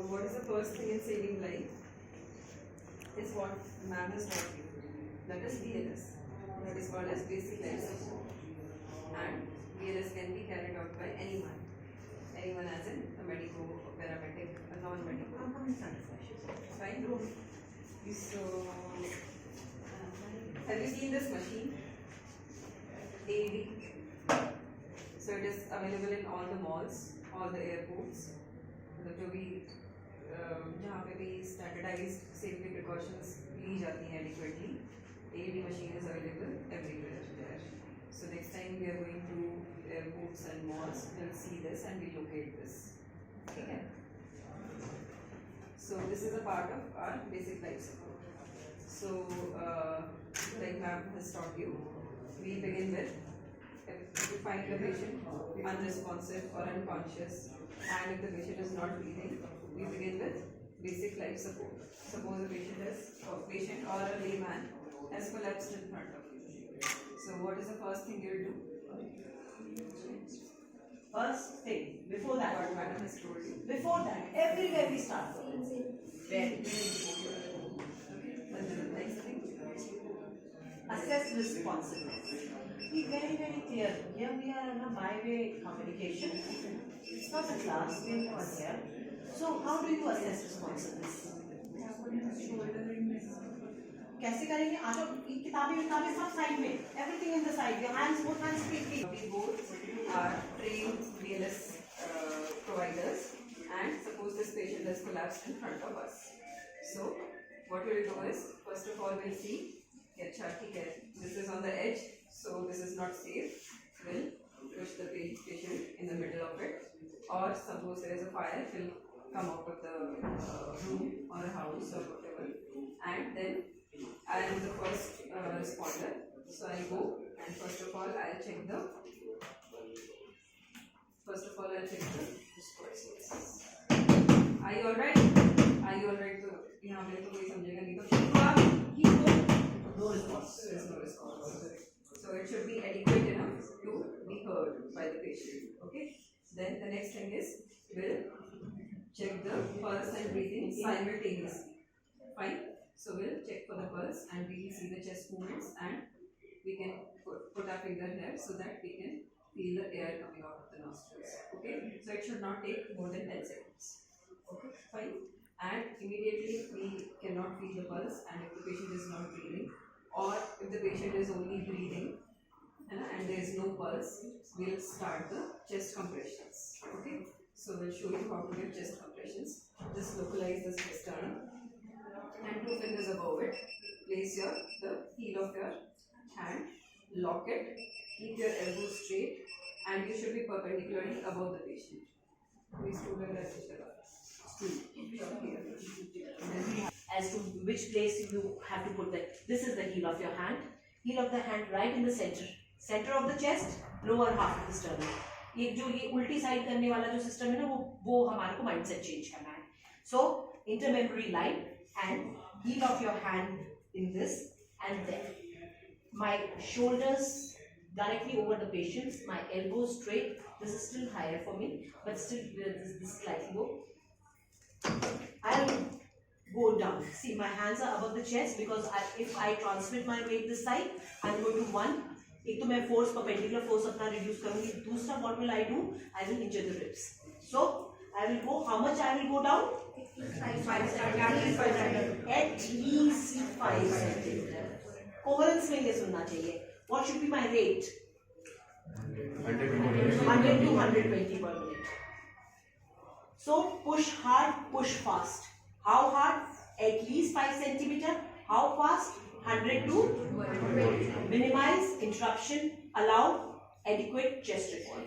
what is the first thing in saving life? Is what ma'am has taught you. That is BLS. That is called as basic life support. And BLS can be carried out by anyone. Anyone as in a medico, a paramedic, a non-medico. Fine. So, have you seen this machine? AED. So it is available in all the malls, all the airports. जो भी जहाँ पे भी standardized safety precautions ली जाती हैं adequately, AED machine is available everywhere there. So next time we are going to airports and malls, we'll see this and we'll locate this. Okay. So this is a part of our basic life support. So like ma'am has taught you, we begin with if you find the patient unresponsive or unconscious, and if the patient is not breathing, we begin with basic life support. Suppose a patient or a layman has collapsed in front of you. So what is the first thing you'll do? First thing, before that, What madam has told you. before that, everywhere we start from. Very. And then the next thing. Assess responsiveness. Be very, very clear. Here we are on a byway communication. It's not a class, we are not here. So how do you assess responsiveness? कैसे करेंगे? आ जाओ, किताबें सब side में. Everything in the side. Your hands, both hands quickly. We both are trained BLS providers, and suppose this patient has collapsed in front of us. So what we'll do is, first of all we'll see, this is on the edge, so this is not safe. We'll push the patient in the middle of it, or suppose there is a fire, we'll come out of the room or a house or whatever, and then I am the first responder, so I'll go and first of all I'll check the responses. Are you alright? तो यहाँ पे तो कोई समझेगा नहीं, तो आप ही को No response. there is no response. So it should be adequate enough to be heard by the patient. Okay. Then the next thing is we'll check the pulse and breathing simultaneously. Fine. So we'll check for the pulse and we see the chest movements, and we can put our finger here so that we can feel the air coming out of the nostrils. Okay. So it should not take more than 10 seconds. Okay. Fine. And immediately we cannot feel the pulse, and if the patient is not breathing, or if the patient is only breathing and there is no pulse, we'll start the chest compressions. Okay. So we'll show you how to give chest compressions. Just localize the sternum and 2 fingers above it. Place the heel of your hand, lock it, keep your elbow straight, and you should be perpendicularly above the patient. Please stool As to which place you have to put that. This is the heel of your hand. Heel of the hand right in the center of the chest, lower half of the sternum. ये उल्टी side करने वाला जो system है ना, वो हमारे को माइंडसेट चेंज करना है. So intermemory line and heel of your hand in this, and then my shoulders directly over the patients, my elbows straight. This is still higher for me, but still this slightly low. I'll go down. See, my hands are above the chest because if I transmit my weight this side, I'm going to one. एक तो मैं force perpendicular force अपना reduce करूँगी. दूसरा what will I do? I will injure the ribs. So I will go. How much I will go down? 5 centimeters. At least 5 centimeters. Coherence में ये सुनना चाहिए. What should be my rate? 100 to 120 per minute. So push hard, push fast. How hard? At least 5 centimeters. How fast? 100 to 120. Minimize interruption. Allow adequate chest recoil.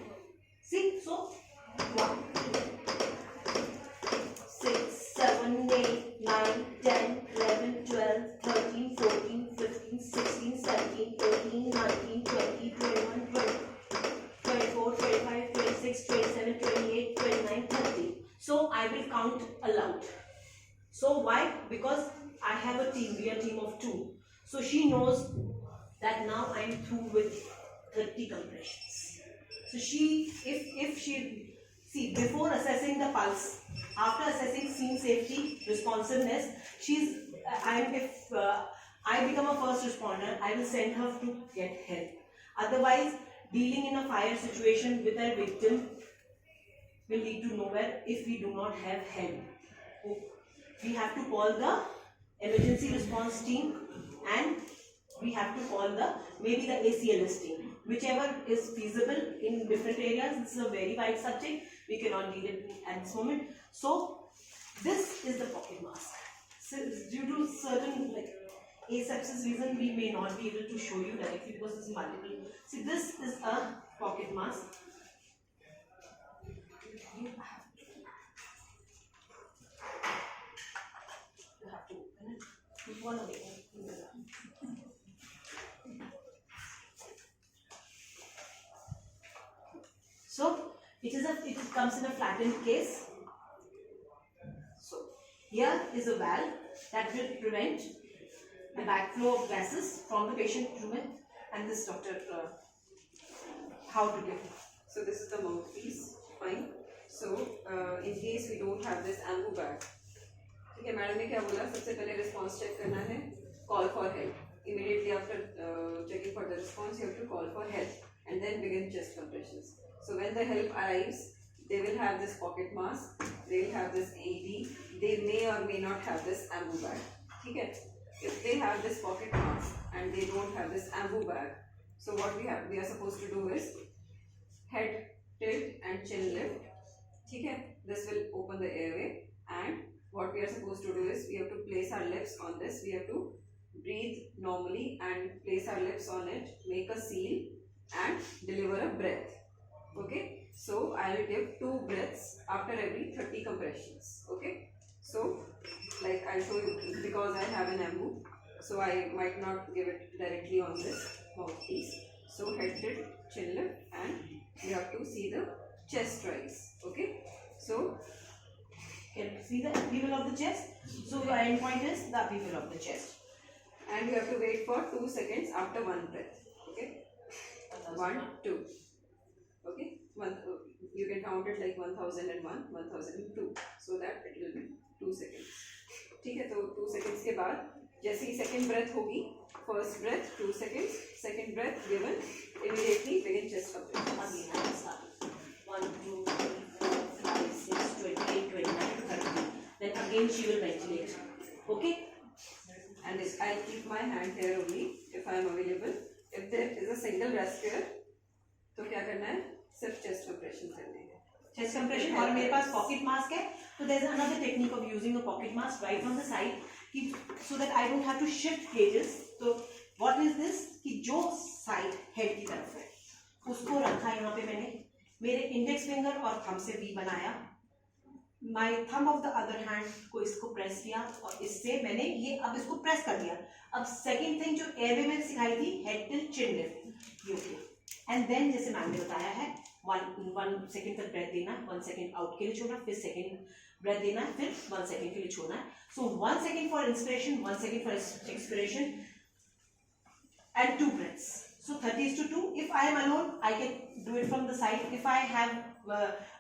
See, so 1, 6, 7, 8, 9, 10, 11, 12, 13, 14, 15, 16, 17, 18, 19, 20, 21, 20, 24, 25, 26, 27, 28, 29, 30. So I will count aloud. So why? Because I have a team. We are a team of 2. So she knows that now I am through with 30 compressions. So if she see, before assessing the pulse, After assessing scene safety, responsiveness, if I become a first responder, I will send her to get help. Otherwise, dealing in a fire situation with a victim will lead to nowhere if we do not have help. We have to call the emergency response team, and we have to call maybe the ACLS team, whichever is feasible in different areas. This is a very wide subject. We cannot deal it at this moment. So this is the pocket mask. So due to certain asepsis reason, we may not be able to show you directly because it's multiple. See, this is a pocket mask. You have to open it. Put one away. So it comes in a flattened case. So here is a valve that will prevent the backflow of gases from the patient room. And this doctor, how to give. So this is the mouthpiece. Fine. So in case we don't have this ambu bag, ठीक है, madam ने क्या बोला, सबसे पहले response check करना है, call for help. Immediately after checking for the response, you have to call for help and then begin chest compressions. So when the help arrives, they will have this pocket mask, they will have this AED, they may or may not have this ambu bag. ठीक है, if they have this pocket mask and they don't have this ambu bag, so what we are supposed to do is head tilt and chin lift. ठीक है, this will open the airway, and what we are supposed to do is we have to place our lips on this. We have to breathe normally and place our lips on it, make a seal and deliver a breath. Okay, so I will give 2 breaths after every 30 compressions. Okay, so like I'll show you, because I have an ambu, so I might not give it directly on this mouthpiece. So head tilt, chin lift, and you have to see the chest rise. Okay, so can see the upheaval of the chest. So your end point is the upheaval of the chest. And you have to wait for 2 seconds after 1 breath. Okay, 1, 2. Okay, you can count it like 1001, 1002, so that it will be 2 seconds. ठीक है, तो 2 seconds के बाद जैसे ही second breath होगी, first breath 2 seconds, second breath given, immediately begin chest compressions. Again, I will start. 1, 2, 3, 4, 5, 6, 28, 29, 30. Then again she will ventilate. Okay? And I'll keep my hand here only if I am available. If there is a single respirator, तो क्या करना है, सिर्फ chest compression करने हैं. Chest compression. और मेरे पास pocket mask है, तो there is another technique of using a pocket mask right on the side, so that I don't have to shift cages. तो what is this? कि जो side head की तरफ है, उसको रखा यहाँ पे मैंने, मेरे इंडेक्स फिंगर और थंब से वी बनाया, my thumb of the other hand को इसको प्रेस किया, और इससे मैंने ये अब इसको प्रेस कर दिया. अब सेकंड थिंग जो एयरवे में सिखाई थी, हेड टिल्ट चिन लिफ्ट, ये एंड देन जैसे मैम ने बताया है 1 सेकेंड तक ब्रेथ देना, 1 सेकेंड आउट के लिए छोड़ना, फिर सेकेंड ब्रेथ देना है, फिर 1 सेकेंड के लिए छोड़ना है. सो 1 second for inspiration, 1 second for expiration, and 2 breaths. So 30:2. If I am alone, I can do it from the side. If I have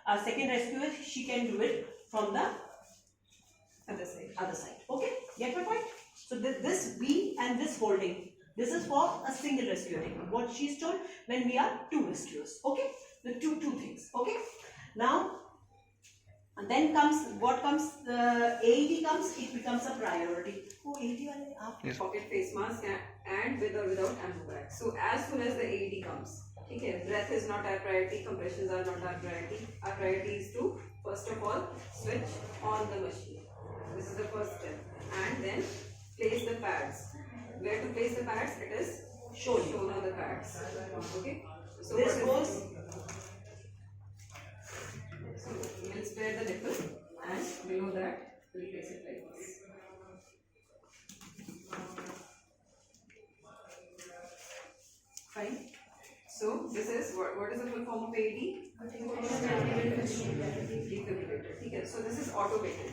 a second rescuer, she can do it from the Other side. other side. Okay, get my point? So this V and this holding, this is for a single rescuer. What she's told when we are 2 rescuers. Okay, the two things. Okay, now and then what comes? AED comes. It becomes a priority. Oh, AED वाले आप Yes. Pocket face mask and with or without ambu bag. So as soon as the AED comes, okay, breath is not our priority, compressions are not our priority. Our priority is to first of all switch on the machine. This is the first step, and then place the pads. Where to place the pads? It is shown on the pads. Okay. So this goes. So we'll spare the nipple, and below that we'll place it like this. Fine. So this is what is the full form of AED? Defibrillator. ठीक है. So this is automated.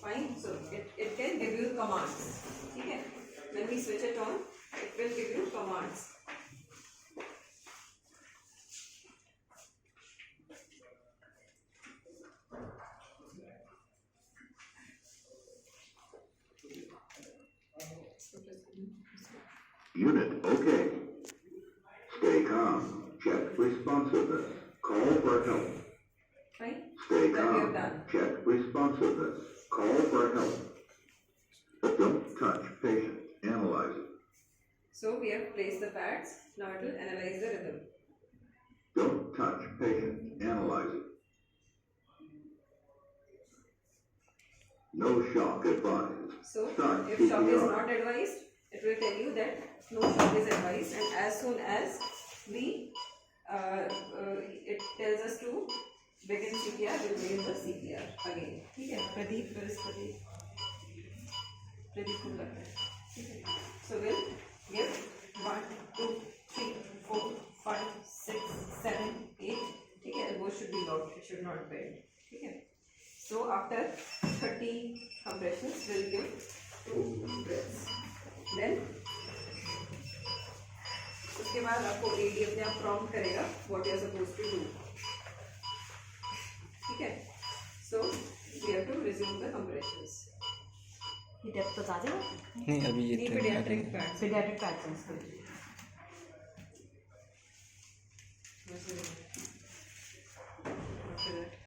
Fine. So it can give you commands. ठीक है. When we switch it on, it will give you commands. Unit okay. Stay calm. Check responsiveness. Call for help. Fine. Stay That we have calm. done. Check responsiveness. Call for help. Don't touch patient. Analyze it. So we have placed the pads. Now it will analyze the rhythm. Don't touch patient. Analyze it. No shock advised. So Start if shock is CPR. not advised, it will tell you that no shock is advised, and as soon as it tells us to begin CPR, we'll begin the CPR again. ठीक है? प्रदीप को करते हैं. ठीक है? So we'll give 1, 2, 3, 4, 5, 6, 7, 8. ठीक है? Elbow should be locked. It should not bend. ठीक है? So after 30 compressions, we'll give 2 breaths. Then उसके बाद आपको AD अपने आप prompt करेगा what you are supposed to do. ठीक है? So we have to resume the compressions. ये डेप्थ बता देगा. नहीं अभी ये Knee training pediatric pads. Paediatric patterns का. After that.